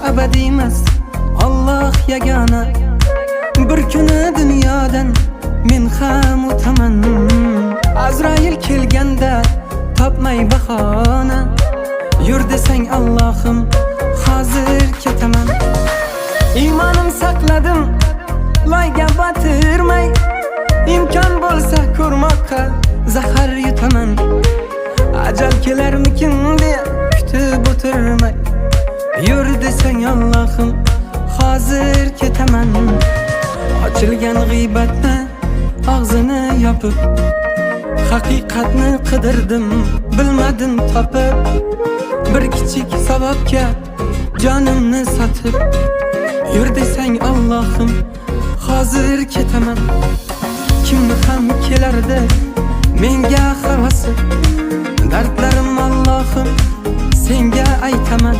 abadiy emas, Alloh yagona. Bir kuni dunyodan men ham o'taman. Azrail kelganda topmay bahona. Yur desang Allohim, hozir ketaman. Iymonim saqladim, loyga batirmay. İmkon bo'lsa ko'rmoqqa zahar yutaman. Ajal kelarmikin deb kutib o'tirmay. Yur desang Allohim, hozir ketaman. Ochilgan g'iybatni og'zini yopib, haqiqatni qidirdim, bilmadim topib. Bir kichik savobga jonimni sotib. Yur desang Allohim, hozir ketaman. Kimni ham kelardi menga havasi, dardlarim Allohim senga aytaman.